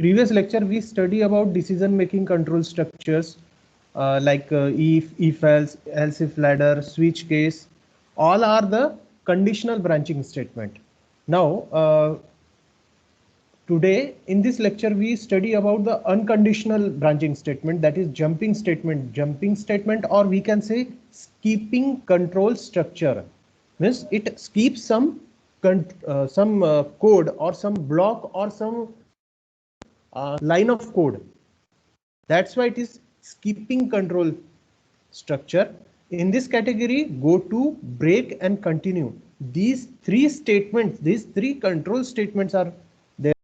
previous lecture we study about decision making control structures like if else if ladder, switch case, all are the conditional branching statement. Now today in this lecture we study about the unconditional branching statement, that is jumping statement, or we can say skipping control structure. Means it skips some code or some block or some line of code. That's why it is skipping control structure. In this category, go to, break and continue. These three statements, these three control statements are there.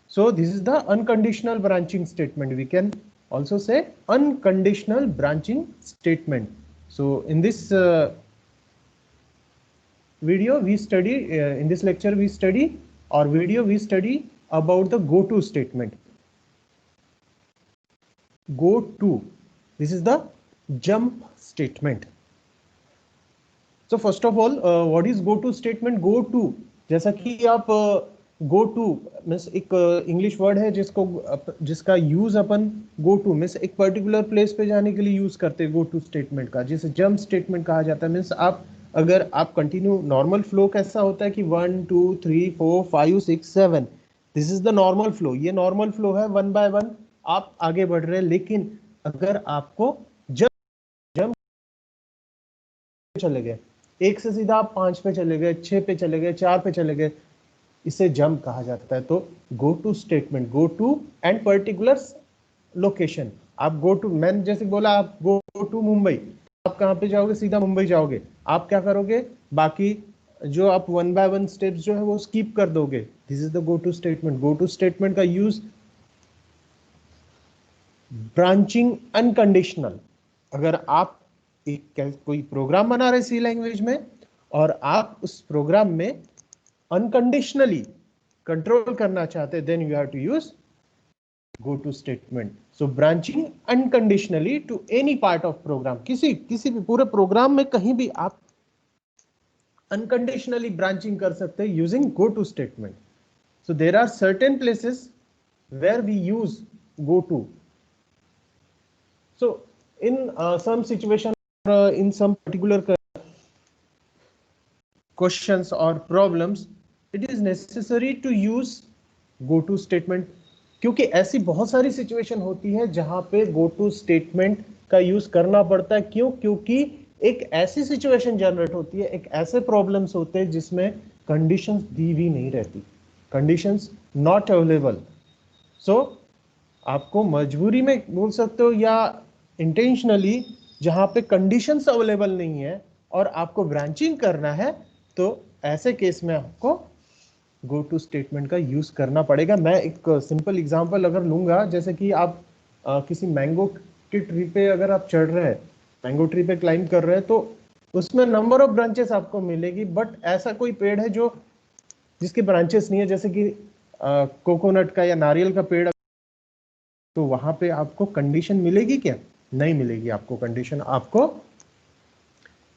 So this is the unconditional branching statement. We can also say unconditional branching statement. So in this video we study, in this lecture we study, or video we study about the go to statement. Go to, this is the jump statement. So first of all, what is go to statement? Go to, जैसा कि आप go to means एक English word है जिसका use upon go to means एक particular place पे जाने के लिए यूज करते हैं go to स्टेटमेंट का, जिसे जंप स्टेटमेंट कहा जाता है। मीन्स अगर आप कंटिन्यू, नॉर्मल फ्लो कैसा होता है कि 1 2 3 4 5 6 7, this is the normal flow. ये नॉर्मल फ्लो है, 1 बाय 1 आप आगे बढ़ रहे हैं। लेकिन अगर आपको जंप चले गए, 1 से सीधा आप 5 पे चले गए, 6 पे चले गए, 4 पे चले गए, इसे जंप कहा जाता है। तो go to statement, go to and particular location. आप गो टू, मैंने जैसे बोला आप गो टू मुंबई, आप कहाँ पे जाओगे? सीधा मुंबई जाओगे। आप क्या करोगे? बाकी जो आप 1 बाय 1 स्टेप्स जो है वो स्किप कर दोगे। This is the go to statement. Go to statement का यूज ब्रांचिंग अनकंडीशनल। अगर आप कोई प्रोग्राम बना रहे सी लैंग्वेज में और आप उस प्रोग्राम में अनकंडीशनली कंट्रोल करना चाहते हैं, then you have to use go to statement. So branching unconditionally to any part of program, किसी भी पूरे प्रोग्राम में कहीं भी आप अनकंडीशनली ब्रांचिंग कर सकते हैं using go to statement. So there are certain places where we use go to. So in some situation, in some particular questions or problems, it is necessary to use go to statement, क्योंकि ऐसी बहुत सारी situation होती है जहां पे go to statement का use करना पड़ता है। क्यों? क्योंकि एक ऐसी सिचुएशन जनरेट होती है, एक ऐसे प्रॉब्लम्स होते हैं जिसमें कंडीशंस दी हुई नहीं रहती, कंडीशंस नॉट अवेलेबल। सो आपको मजबूरी में बोल सकते हो या इंटेंशनली, जहां पे कंडीशंस अवेलेबल नहीं है और आपको ब्रांचिंग करना है, तो ऐसे केस में आपको गो टू स्टेटमेंट का यूज करना पड़ेगा। मैं एक सिंपल एग्जांपल अगर लूंगा, जैसे कि आप किसी मैंगो के ट्री पे अगर आप चढ़ रहे हैं, मैंगो ट्री पे क्लाइंब कर रहे हैं, तो उसमें नंबर ऑफ ब्रांचेस आपको मिलेगी, बट ऐसा कोई पेड़ है जो जिसके ब्रांचेस नहीं है, जैसे कि कोकोनट का या नारियल का पेड़, तो वहां पे आपको कंडीशन मिलेगी क्या? नहीं मिलेगी आपको कंडीशन। आपको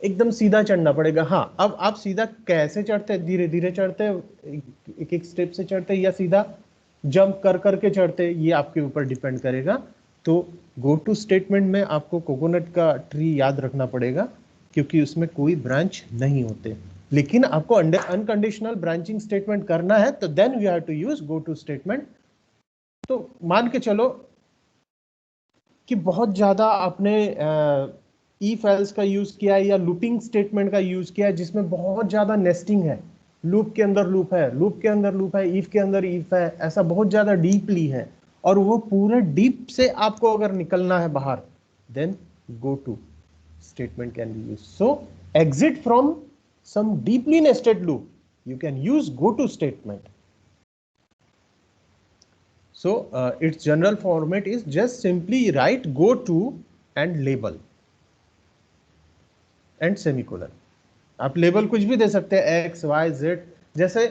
एकदम सीधा चढ़ना पड़ेगा। हाँ, अब आप सीधा कैसे चढ़ते हैं? धीरे धीरे चढ़ते हैं, एक एक स्टेप से चढ़ते हैं, या सीधा जंप कर करके चढ़ते हैं, ये आपके ऊपर डिपेंड करेगा। तो गो टू स्टेटमेंट में आपको कोकोनट का ट्री याद रखना पड़ेगा, क्योंकि उसमें कोई ब्रांच नहीं होते। लेकिन आपको अनकंडीशनल ब्रांचिंग स्टेटमेंट करना है, तो then you have to use go to statement. तो मान के चलो कि बहुत ज्यादा आपने इफ एल्स का यूज किया है या लूपिंग स्टेटमेंट का यूज किया है, जिसमें बहुत ज्यादा नेस्टिंग है, लूप के अंदर लूप है, लूप के अंदर लूप है, इफ के अंदर इफ है, ऐसा बहुत ज्यादा डीपली है, और वो पूरे डीप से आपको अगर निकलना है बाहर, then go to statement can be use. So exit from some deeply nested loop, you can use go to statement. So its general format is just simply write go to and label and semicolon. आप label कुछ भी दे सकते हैं, x y z। जैसे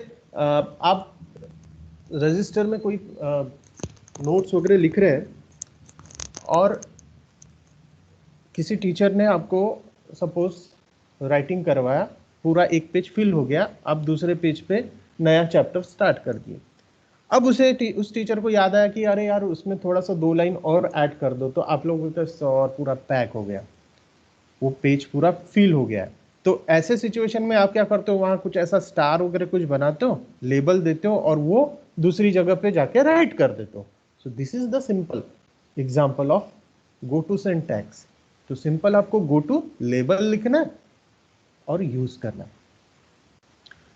आप register में कोई notes वगैरह लिख रहे हैं और किसी टीचर ने आपको सपोज राइटिंग करवाया, पूरा एक पेज फिल हो गया, आप दूसरे पेज पे नया चैप्टर स्टार्ट कर दिए। अब उस टीचर को याद आया कि अरे यार उसमें थोड़ा सा 2 लाइन और ऐड कर दो, तो आप लोगों का और पूरा पैक हो गया, वो पेज पूरा फिल हो गया है। तो ऐसे सिचुएशन में आप क्या करते हो, वहां कुछ ऐसा स्टार वगैरह कुछ बनाते हो, लेबल देते हो और वो दूसरी जगह पे जाके राइट कर देते हो। So this is the simple example of go to syntax. तो सिंपल आपको गो टू लेबल लिखना है और यूज करना है।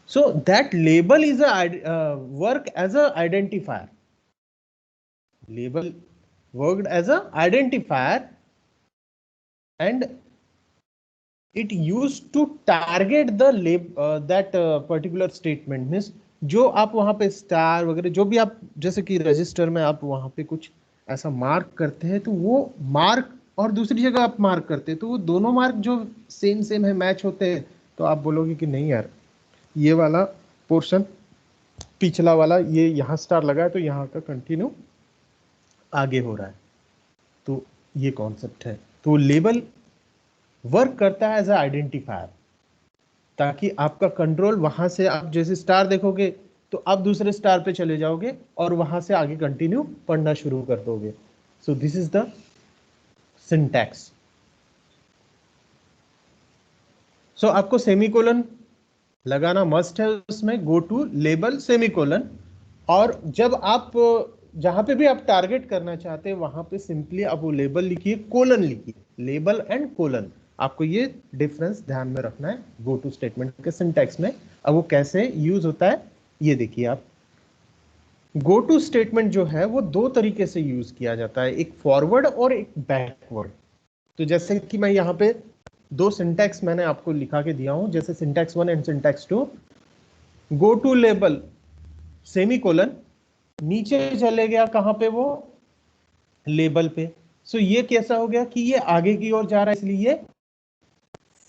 So that label is a work as a identifier. Label worked as a identifier and it used to target the that particular statement. Means जो आप वहां पे स्टार वगैरह जो भी आप जैसे कि रजिस्टर में आप वहां पे कुछ ऐसा मार्क करते हैं, तो वो मार्क और दूसरी जगह आप मार्क करते हैं, तो वो दोनों मार्क जो सेम है, मैच होते हैं, तो आप बोलोगे कि नहीं यार ये वाला पोर्शन पिछला वाला ये यहाँ स्टार लगा है तो यहाँ का कंटिन्यू आगे हो रहा है। तो ये कॉन्सेप्ट है। तो लेबल वर्क करता है एज अ आइडेंटिफायर, ताकि आपका कंट्रोल वहां से आप जैसे स्टार देखोगे तो आप दूसरे स्टार पे चले जाओगे और वहां से आगे कंटिन्यू पढ़ना शुरू कर दोगे। So this is the syntax. So आपको सेमीकोलन लगाना मस्ट है उसमें, गो टू लेबल सेमीकोलन। और जब आप जहां पे भी आप टारगेट करना चाहते हैं वहां पे सिंपली आप वो लेबल लिखिए, कोलन लिखिए, लेबल एंड कोलन। आपको ये डिफरेंस ध्यान में रखना है गो टू स्टेटमेंट के सिंटैक्स में। अब वो कैसे यूज होता है ये देखिए आप। गो टू स्टेटमेंट जो है वो 2 तरीके से यूज किया जाता है, एक फॉरवर्ड और एक बैकवर्ड। तो जैसे कि मैं यहाँ पे 2 सिंटैक्स मैंने आपको लिखा के दिया हूं, जैसे syntax 1 and syntax 2। Go to label semicolon, नीचे चले गया कहां पे, वो लेबल पे। सो ये कैसा हो गया कि ये आगे की ओर जा रहा है, इसलिए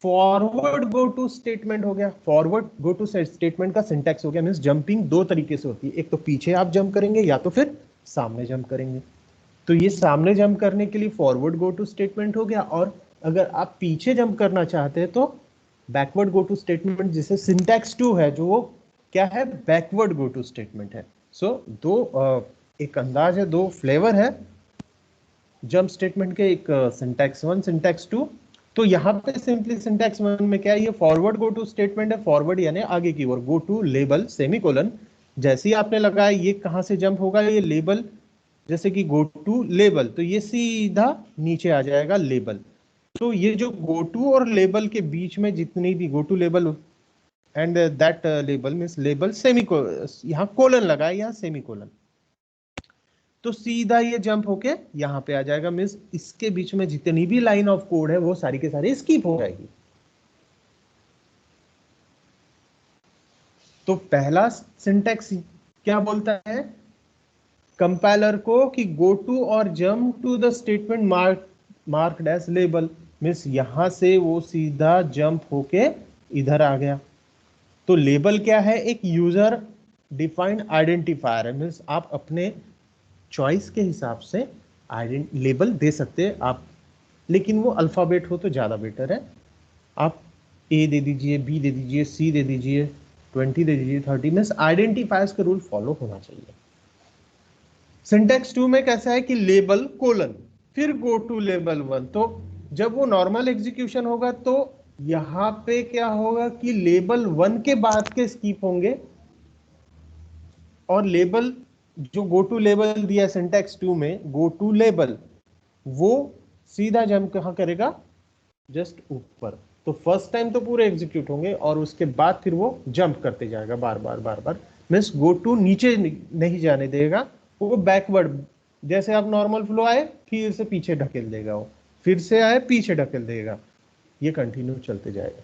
फॉरवर्ड गो टू स्टेटमेंट हो गया। फॉरवर्ड गो टू स्टेटमेंट का सिंटैक्स हो गया, मींस जंपिंग 2 तरीके से होती है, एक तो पीछे आप जंप करेंगे या तो फिर सामने जंप करेंगे। तो ये सामने जंप करने के लिए फॉरवर्ड गो टू स्टेटमेंट हो गया, और अगर आप पीछे जंप करना चाहते हैं तो बैकवर्ड गो टू स्टेटमेंट, जिसे सिंटैक्स 2 है, जो वो क्या है, बैकवर्ड गो टू स्टेटमेंट है। सो एक अंदाज है, 2 फ्लेवर है जंप स्टेटमेंट के, एक सिंटैक्स 1 सिंटैक्स 2। तो यहाँ पे सिंपली सिंटैक्स 1 में क्या है, ये फॉरवर्ड गो टू स्टेटमेंट है, फॉरवर्ड यानी आगे की ओर, गो टू लेबल सेमीकोलन। जैसे ही आपने लगाया ये कहां से जंप होगा, ये लेबल, जैसे कि गो टू लेबल, तो ये सीधा नीचे आ जाएगा लेबल। तो ये जो गो टू और लेबल के बीच में जितनी भी go to label and that label means label यहाँ कोलन लगा है, यहाँ सेमीकोलन, तो सीधा ये जंप होके यहाँ पे आ जाएगा। मींस इसके बीच में जितनी भी लाइन ऑफ कोड है वो सारी के सारी स्किप हो जाएगी। तो पहला सिंटैक्स क्या बोलता है कंपाइलर को कि गो टू और jump to the statement marked as label, means यहां से वो सीधा जंप होके इधर आ गया। तो लेबल क्या है, एक यूजर डिफाइंड आइडेंटिफायर है, मींस आप अपने चॉइस के हिसाब से लेबल दे सकते हैं आप, लेकिन वो अल्फाबेट हो तो ज्यादा बेटर है। आप ए दे दीजिए, बी दे दीजिए, सी दे दीजिए, 20 दे दीजिए, 30, मींस आइडेंटिफायर्स का रूल फॉलो होना चाहिए। सिंटैक्स 2 में कैसा है कि लेबल कोलन फिर गो टू लेबल 1। तो जब वो नॉर्मल एग्जीक्यूशन होगा तो यहां पे क्या होगा कि लेबल 1 के बाद के स्किप होंगे, और लेबल जो गो टू लेबल दिया है सिंटैक्स 2 में, गो टू लेबल, वो सीधा जंप कहां करेगा, जस्ट ऊपर। तो फर्स्ट टाइम तो पूरे एग्जीक्यूट होंगे और उसके बाद फिर वो जंप करते जाएगा बार बार। मीन्स गो टू नीचे नहीं जाने देगा, वो बैकवर्ड, जैसे आप नॉर्मल फ्लो आए फिर से पीछे ढकेल देगा, वो फिर से आए पीछे ढकेल देगा, ये कंटिन्यू चलते जाएगा।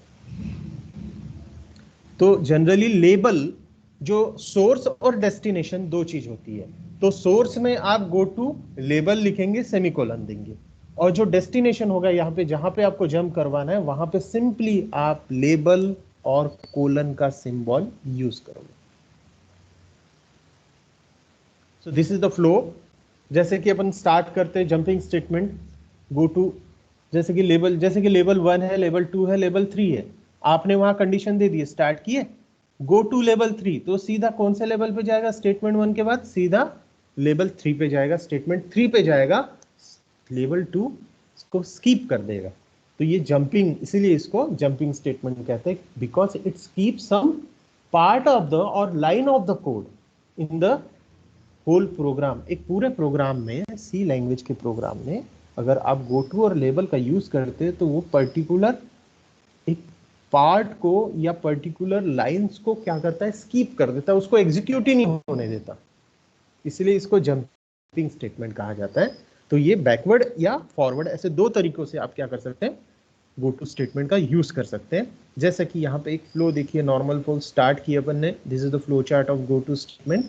तो जनरली लेबल जो सोर्स और डेस्टिनेशन 2 चीज होती है। तो सोर्स में आप गो टू लेबल लिखेंगे, सेमीकोलन देंगे, और जो डेस्टिनेशन होगा यहाँ पे जहां पे आपको जंप करवाना है वहां पे सिंपली आप लेबल और कोलन का सिंबल यूज करोगे। सो दिस इज द फ्लो। जैसे कि अपन स्टार्ट करते हैं जंपिंग स्टेटमेंट, गो टू, जैसे कि लेबल 1 है, लेबल 2 है, लेबल 3 है, आपने वहां कंडीशन दे दी, स्टार्ट किए, गो टू लेवल 3, तो सीधा कौन से लेवल पे जाएगा? स्टेटमेंट 1 के बाद सीधा लेवल 3 पे जाएगा, स्टेटमेंट 3 पे जाएगा, लेवल 2 इसको स्कीप कर देगा। तो ये जंपिंग, इसीलिए इसको जंपिंग स्टेटमेंट कहते हैं, because it keep some part of the or line of the code in the whole program. एक पूरे प्रोग्राम में, सी लैंग्वेज के प्रोग्राम में अगर आप गो टू और लेबल का यूज करते हैं तो वो पर्टिकुलर एक पार्ट को या पर्टिकुलर लाइंस को क्या करता है? स्कीप कर देता है, उसको एग्जीक्यूट ही नहीं होने देता, इसलिए इसको जंपिंग स्टेटमेंट कहा जाता है। तो ये बैकवर्ड या फॉरवर्ड, ऐसे दो तरीकों से आप क्या कर सकते हैं? गो टू स्टेटमेंट का यूज कर सकते हैं। जैसा कि यहाँ पे एक फ्लो देखिए, नॉर्मल फ्लो स्टार्ट किया अपन ने, this is the flow chart of go to statement.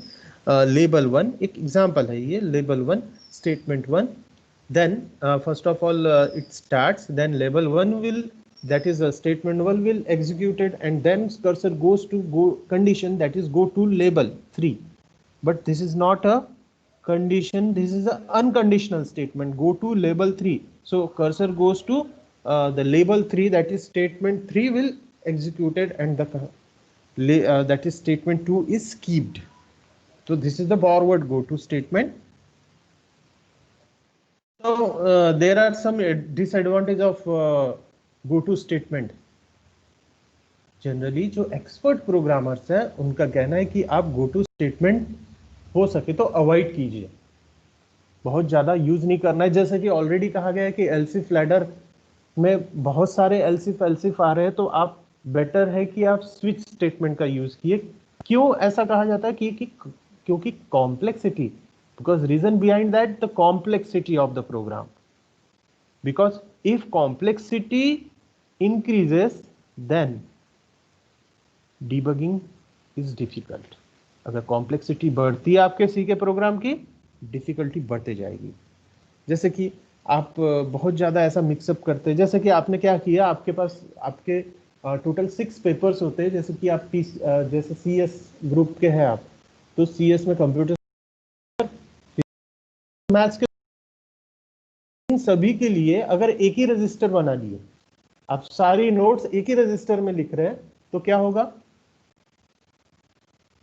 Label 1 एक एग्जांपल है ये, label 1 statement 1, then first of all it starts, then level 1 will, that is statement 1 will executed, and then cursor goes to go condition, that is go to label 3, but this is not a condition, this is an unconditional statement, go to label 3. So cursor goes to the label 3, that is statement 3 will executed, and the that is statement 2 is skipped. So this is the forward go to statement. So there are some disadvantage of go to statement. Generally जो expert programmers हैं उनका कहना है कि आप go to statement हो सके तो अवॉइड कीजिए, बहुत ज्यादा यूज नहीं करना है। जैसे कि ऑलरेडी कहा गया है कि एलसीफ लैडर में बहुत सारे एलसीफ आ रहे हैं, तो आप बेटर है कि आप स्विच स्टेटमेंट का यूज किए। क्यों ऐसा कहा जाता है? क्योंकि complexity, because reason behind that, the complexity of the program, because if complexity increases then debugging is difficult. अगर complexity बढ़ती है आपके सी के प्रोग्राम की, डिफिकल्टी बढ़ते जाएगी। जैसे कि आप बहुत ज्यादा ऐसा मिक्सअप करते हैं, जैसे कि आपने क्या किया, आपके पास आपके टोटल 6 पेपर्स होते हैं, जैसे कि आप जैसे CS ग्रुप के हैं आप, तो CS में कंप्यूटर मैथ्स के, इन सभी के लिए अगर एक ही रजिस्टर बना लिए, आप सारी नोट्स एक ही रजिस्टर में लिख रहे हैं, तो क्या होगा?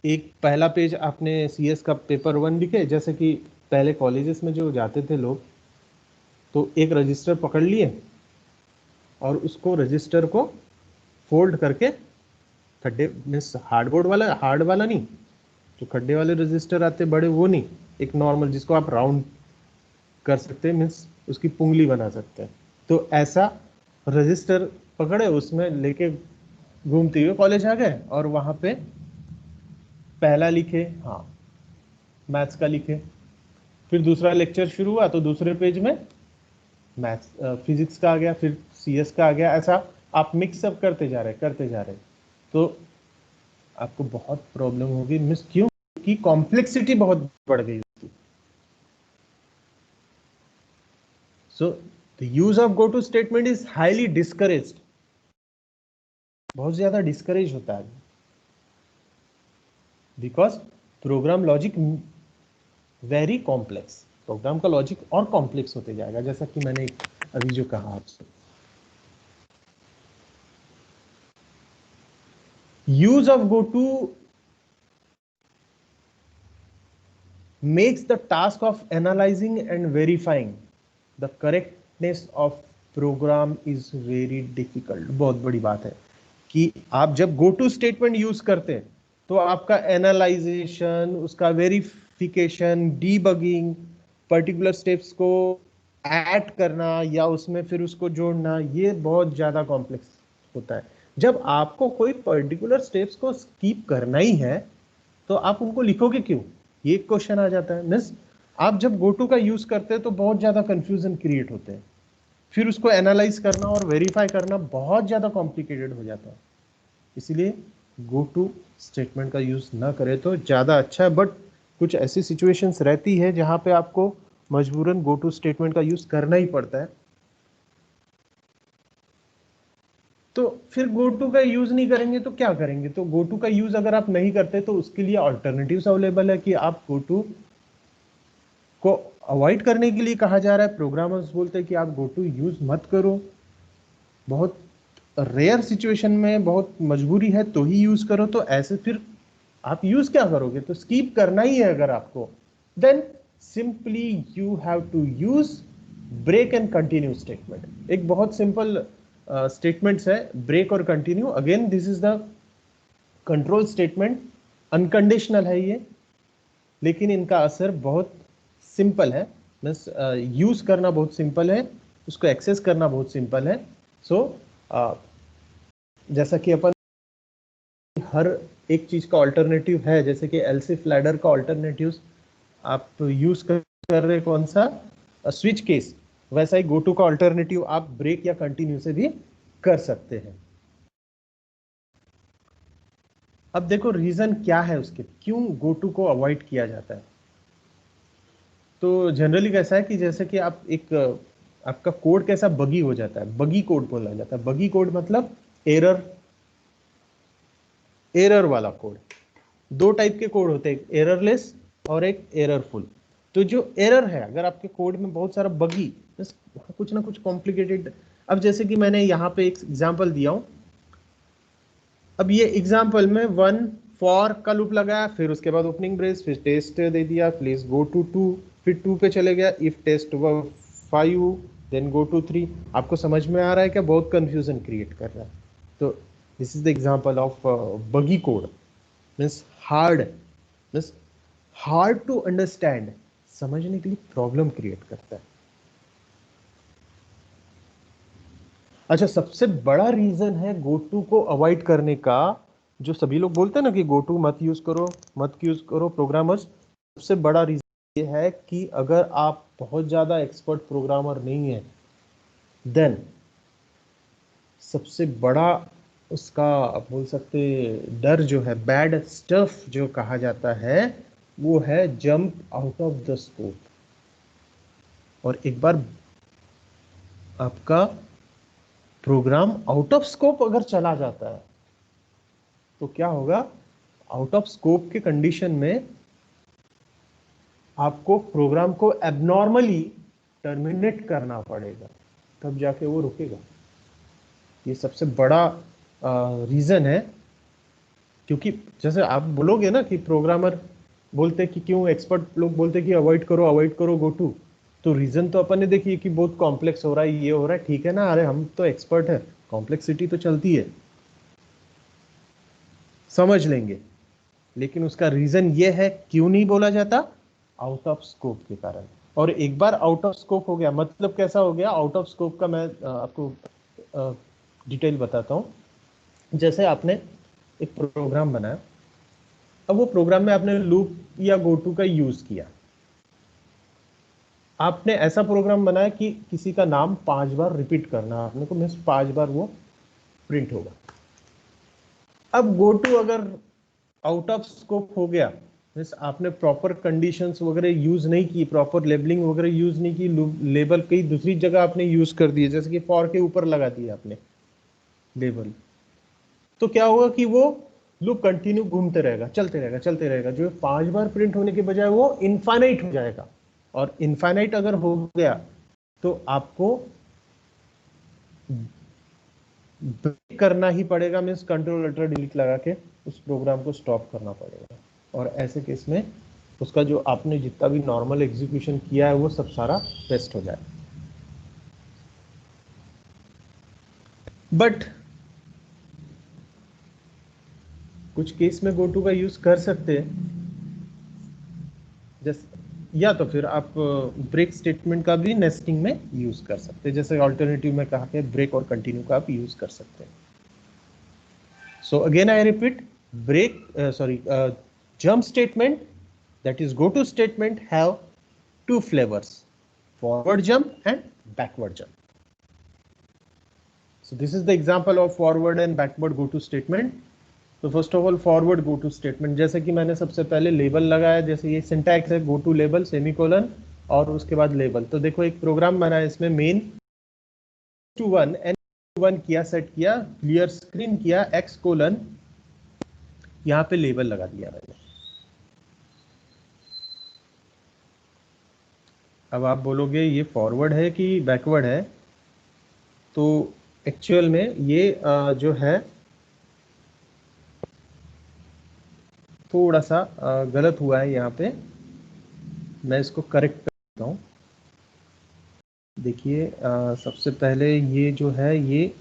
एक पहला पेज आपने CS का पेपर 1 लिखे, जैसे कि पहले कॉलेजेस में जो जाते थे लोग, तो एक रजिस्टर पकड़ लिए और उसको रजिस्टर को फोल्ड करके खड्डे में, हार्ड वाला नहीं, जो खड्डे वाले रजिस्टर आते बड़े, वो नहीं, एक नॉर्मल जिसको आप राउंड कर सकते हैं, मीन्स उसकी पुंगली बना सकते हैं। तो ऐसा रजिस्टर पकड़े, उसमें लेके घूमते हुए कॉलेज आ गए और वहां पे पहला लिखे, हाँ मैथ्स का लिखे, फिर दूसरा लेक्चर शुरू हुआ तो दूसरे पेज में मैथ्स फिजिक्स का आ गया, फिर CS का आ गया, ऐसा आप मिक्सअप करते जा रहे, तो आपको बहुत प्रॉब्लम होगी। मिस क्यों? कि कॉम्प्लेक्सिटी बहुत बढ़ गई उसकी। So the use of go to statement is highly discouraged, बहुत ज्यादा डिस्करेज होता है, because program logic very complex, program का लॉजिक और कॉम्प्लेक्स होते जाएगा, जैसा कि मैंने अभी जो कहा आपसे। Use of go to makes the task of analyzing and verifying the correctness of program is very difficult। बहुत बड़ी बात है कि आप जब go to statement यूज करते हैं तो आपका एनालाइजेशन, उसका वेरिफिकेशन, डीबगिंग, पर्टिकुलर स्टेप्स को ऐड करना या उसमें फिर उसको जोड़ना, ये बहुत ज्यादा कॉम्प्लेक्स होता है। जब आपको कोई पर्टिकुलर स्टेप्स को स्कीप करना ही है तो आप उनको लिखोगे क्यों? ये क्वेश्चन आ जाता है। मीन्स आप जब गोटू का यूज करते हैं तो बहुत ज्यादा कंफ्यूजन क्रिएट होते हैं, फिर उसको एनालाइज करना और वेरीफाई करना बहुत ज्यादा कॉम्प्लिकेटेड हो जाता है, इसलिए गो टू स्टेटमेंट का यूज ना करें तो ज्यादा अच्छा है। बट कुछ ऐसी सिचुएशंस रहती है जहां पे आपको मजबूरन गो टू स्टेटमेंट का यूज करना ही पड़ता है, तो फिर गो टू का यूज नहीं करेंगे तो क्या करेंगे? तो गो टू का यूज अगर आप नहीं करते तो उसके लिए ऑल्टरनेटिव्स अवेलेबल है कि आप गो टू को अवॉइड करने के लिए कहा जा रहा है। प्रोग्रामर्स बोलते हैं कि आप गो टू यूज मत करो, बहुत रेयर सिचुएशन में बहुत मजबूरी है तो ही यूज करो, तो ऐसे फिर आप यूज क्या करोगे, तो स्कीप करना ही है अगर आपको, then simply you have to use break and continue statement. एक बहुत सिंपल स्टेटमेंट्स है ब्रेक और continue. Again this is the control statement, unconditional है ये, लेकिन इनका असर बहुत सिंपल है, मीन्स यूज करना बहुत सिंपल है, उसको एक्सेस करना बहुत सिंपल है। सो जैसा कि अपन हर एक चीज का ऑल्टरनेटिव है, जैसे कि एलसिफ लैडर का ऑल्टरनेटिव आप यूज कर रहे कौन सा, स्विच केस, वैसा ही गो टू का ऑल्टरनेटिव आप ब्रेक या कंटिन्यू से भी कर सकते हैं। अब देखो रीजन क्या है उसके, क्यों गो टू को अवॉइड किया जाता है। तो जनरली कैसा है कि जैसे कि आप एक आपका कोड कैसा बगी हो जाता है, बगी कोड बोला जाता है। बगी कोड मतलब एरर, एरर वाला कोड। दो टाइप के कोड होते हैं, एक एररलेस और एक एररफुल। तो जो एरर है, अगर आपके कोड में बहुत सारा बगी, कुछ ना कुछ कॉम्प्लिकेटेड, अब जैसे कि मैंने यहाँ पे एक एग्जांपल दिया हूं, अब ये एग्जांपल में वन फॉर का लूप लगाया, फिर उसके बाद ओपनिंग ब्रेस, फिर टेस्ट दे दिया, प्लीज गो टू टू, फिर टू पे चले गया, if test 5 then go to 3। आपको समझ में आ रहा है क्या, बहुत कंफ्यूजन क्रिएट कर रहा है। तो this is the example of buggy code, means hard, means hard to understand, समझने के लिए प्रॉब्लम क्रिएट करता है। अच्छा, सबसे बड़ा रीजन है गोटू को अवॉइड करने का, जो सभी लोग बोलते हैं ना कि गोटू मत यूज करो, मत यूज करो प्रोग्रामर्स, सबसे बड़ा रीजन ये है कि अगर आप बहुत ज्यादा एक्सपर्ट प्रोग्रामर नहीं है, देन सबसे बड़ा उसका आप बोल सकते डर जो है, बैड स्टफ जो कहा जाता है, वो है jump out of the scope. और एक बार आपका प्रोग्राम आउट ऑफ स्कोप अगर चला जाता है तो क्या होगा, आउट ऑफ स्कोप के कंडीशन में आपको प्रोग्राम को एबनॉर्मली टर्मिनेट करना पड़ेगा, तब जाके वो रुकेगा। ये सबसे बड़ा रीजन है। क्योंकि जैसे आप बोलोगे ना कि प्रोग्रामर बोलते कि क्यों, एक्सपर्ट लोग बोलते कि अवॉइड करो गो टू, तो रीजन तो अपन ने देखी कि बहुत कॉम्प्लेक्स हो रहा है, ये हो रहा है, ठीक है ना, अरे हम तो एक्सपर्ट है, कॉम्प्लेक्सिटी तो चलती है, समझ लेंगे। लेकिन उसका रीजन ये है क्यों नहीं बोला जाता, आउट ऑफ स्कोप के कारण। और एक बार आउट ऑफ स्कोप हो गया मतलब कैसा हो गया, आउट ऑफ स्कोप का मैं आपको डिटेल बताता हूं। जैसे आपने एक प्रोग्राम बनाया, अब वो प्रोग्राम में आपने लूप या गोटू का यूज किया, आपने ऐसा प्रोग्राम बनाया कि किसी का नाम 5 बार रिपीट करना है आपने को, मीन्स 5 बार वो प्रिंट होगा। अब गोटू अगर आउट ऑफ स्कोप हो गया, मीन्स आपने प्रॉपर कंडीशंस वगैरह यूज नहीं की, प्रॉपर लेबलिंग वगैरह यूज नहीं की, लेबल कहीं दूसरी जगह आपने यूज कर दिए, जैसे कि फॉर के ऊपर लगा दिया आपने लेबल, तो क्या होगा कि वो लूप कंटिन्यू घूमते रहेगा, चलते रहेगा, जो 5 बार प्रिंट होने के बजाय वो इनफाइनाइट हो जाएगा। और इनफाइनाइट अगर हो गया तो आपको ब्रेक करना ही पड़ेगा, मीन्स कंट्रोल अल्टर डिलीट लगा के उस प्रोग्राम को स्टॉप करना पड़ेगा। और ऐसे केस में उसका जो आपने जितना भी नॉर्मल एग्जीक्यूशन किया है वो सब सारा वेस्ट हो जाए। बट कुछ केस में गोटू का यूज कर सकते हैं, जैसे या तो फिर आप ब्रेक स्टेटमेंट का भी नेस्टिंग में यूज कर सकते हैं, जैसे ऑल्टरनेटिव में कहा कि ब्रेक और कंटिन्यू का आप यूज कर सकते हैं। So again I repeat, break sorry jump statement, that is go to statement, have two flavors, forward jump and backward jump. So this is the example of forward and backward go to statement. तो first of all forward go to statement, जैसे कि मैंने सबसे पहले label लगाया, जैसे ये syntax है गो टू लेबल सेमीकोलन और उसके बाद लेबल। तो देखो एक प्रोग्राम बना है, इसमें main two one n one किया, सेट किया, क्लियर स्क्रीन किया, एक्स कोलन, यहाँ पे लेबल लगा दिया मैंने। अब आप बोलोगे ये फॉरवर्ड है कि बैकवर्ड है, तो एक्चुअल में ये जो है थोड़ा सा गलत हुआ है यहाँ पे, मैं इसको करेक्ट करता हूँ। देखिए सबसे पहले ये जो है ये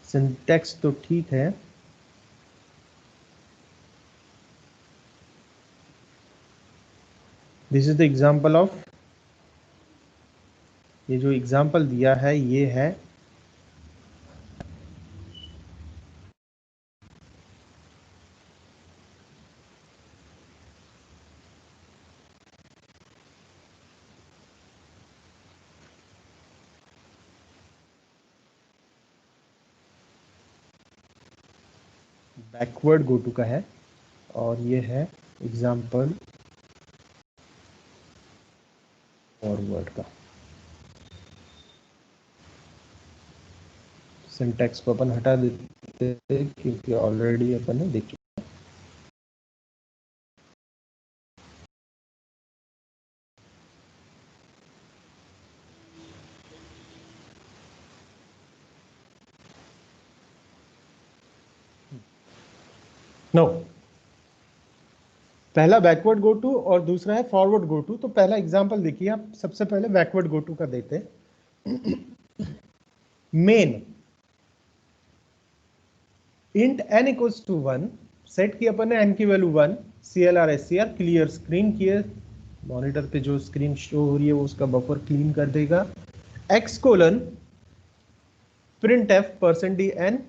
सिंटैक्स तो ठीक है, this is the example of, ये जो एग्जांपल दिया है ये है बैकवर्ड गो टू का है, और ये है एग्जांपल फॉरवर्ड का। सिंटैक्स को अपन हटा देते हैं क्योंकि ऑलरेडी अपन ने देख चुके। नो, पहला बैकवर्ड गो टू और दूसरा है फॉरवर्ड गो टू। तो पहला एग्जांपल देखिए आप, सबसे पहले बैकवर्ड गो टू का देते हैं। Main int n equals to 1, set की अपन ने n की वैल्यू 1, CLR क्लियर स्क्रीन किए, मॉनिटर पे जो स्क्रीन शो हो रही है वो उसका बफर क्लीन कर देगा। x colon print f percent D n,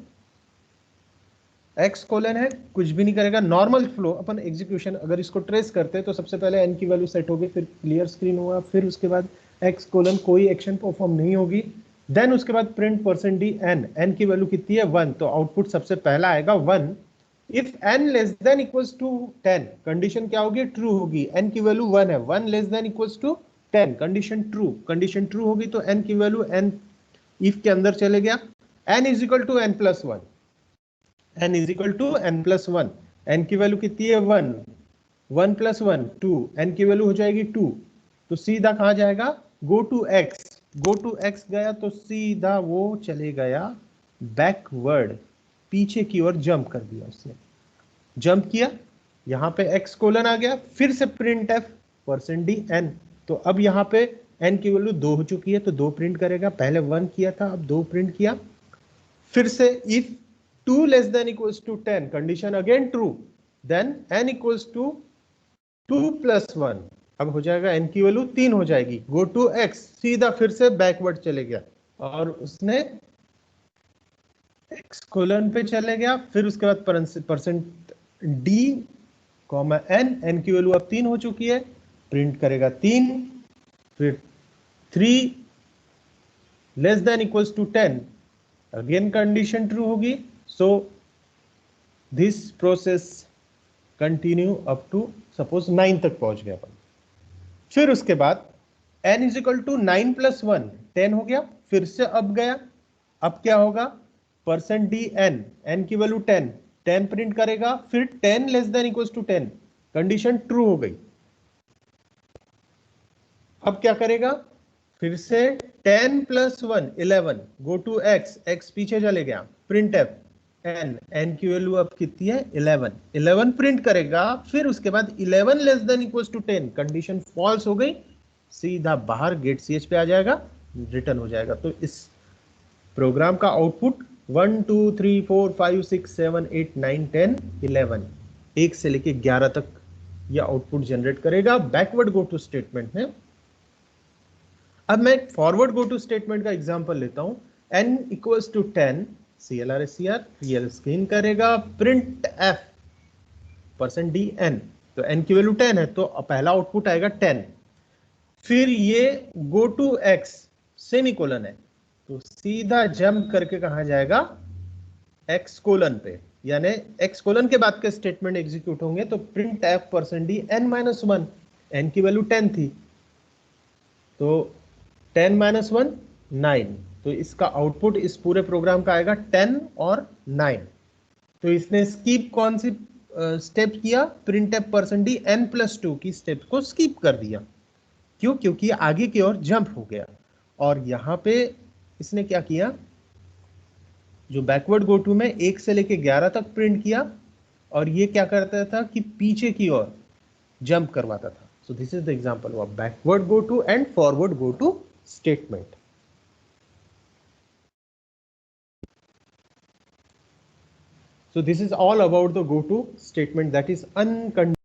x colon है कुछ भी नहीं करेगा, नॉर्मल फ्लो अपन एग्जीक्यूशन अगर इसको ट्रेस करते हैं तो सबसे पहले एन की वैल्यू सेट होगी, फिर क्लियर स्क्रीन हुआ, फिर उसके बाद एक्स कोलन कोई एक्शन परफॉर्म नहीं होगी, देन उसके बाद print percent D n, n की वैल्यू कितनी है 1, तो आउटपुट सबसे पहला आएगा 1। If n less than equals to 10, condition क्या होगी, ट्रू होगी, n की वैल्यू 1 है, 1 less than equals to 10, condition true, condition true होगी तो n की वैल्यू n इफ के अंदर चले गया, n is equal to n plus 1, n is equal to n plus 1, n की वैल्यू कितनी है 1, 1 प्लस 1 2, n की वैल्यू हो जाएगी 2, तो सीधा कहां जाएगा, go to x, go to x गया तो सीधा वो चले गया बैकवर्ड, पीछे की ओर जंप कर दिया उसने, जंप किया, यहां पे x कोलन आ गया, फिर से print f percent D N, तो अब यहां पे n की वैल्यू 2 हो चुकी है तो 2 प्रिंट करेगा, पहले 1 किया था अब 2 प्रिंट किया, फिर से if 2 less than equals to 10, condition again true, then n equals to 2 plus 1, अब हो जाएगा n की वैल्यू 3 हो जाएगी, go to x, सीधा फिर से बैकवर्ड चले गया और उसने x कोलन पे चले गया, फिर उसके बाद percent d comma n, n की वैल्यू अब 3 हो चुकी है, प्रिंट करेगा 3, फिर 3 less than equals to 10, again condition true होगी, so this process continue up to suppose 9 तक पहुंच गया अपन, फिर उसके बाद n is equal to 9 plus 1 10 हो गया, फिर से अब गया, अब क्या होगा, परसेंट डी एन, एन की वैल्यू 10, 10 प्रिंट करेगा, फिर 10 less than equals to 10, condition true हो गई, अब क्या करेगा, फिर से 10 plus 1 11, go to x, x पीछे चले गया, प्रिंट एफ n, n की वैल्यू अब कितनी है 11, 11 प्रिंट करेगा, फिर उसके बाद 11 less than equals to 10, condition false हो गई, सीधा बाहर गेट ch पे आ जाएगा, रिटर्न हो जाएगा। तो इस प्रोग्राम का आउटपुट 1 2 3 4 5 6 7 8 9 10 11, 1 से लेके 11 तक यह आउटपुट जनरेट करेगा बैकवर्ड गो टू स्टेटमेंट में। अब मैं फॉरवर्ड गो टू स्टेटमेंट का एग्जांपल लेता हूं, n equals to 10, CLR clear screen करेगा, print f percent D N, तो n की वैल्यू 10 है तो पहला आउटपुट आएगा 10, फिर ये गो टू x सेमीकोलन है तो सीधा जंप करके कहां जाएगा, x कोलन पे, यानी x कोलन के बाद के स्टेटमेंट एग्जीक्यूट होंगे तो print f percent D n minus 1, n की वैल्यू 10 थी तो 10 माइनस 1 9, तो इसका आउटपुट इस पूरे प्रोग्राम का आएगा 10 और 9, तो इसने स्कीप कौन सी स्टेप किया, printf %d n+2 की स्टेप को स्किप कर दिया। क्यों? क्योंकि आगे की ओर जंप हो गया। और यहां पे इसने क्या किया, जो बैकवर्ड गो टू में 1 से लेके 11 तक प्रिंट किया, और ये क्या करता था कि पीछे की ओर जंप करवाता था। So this is the example of backward go to and forward go to statement. So this is all about the go to statement, that is unconditional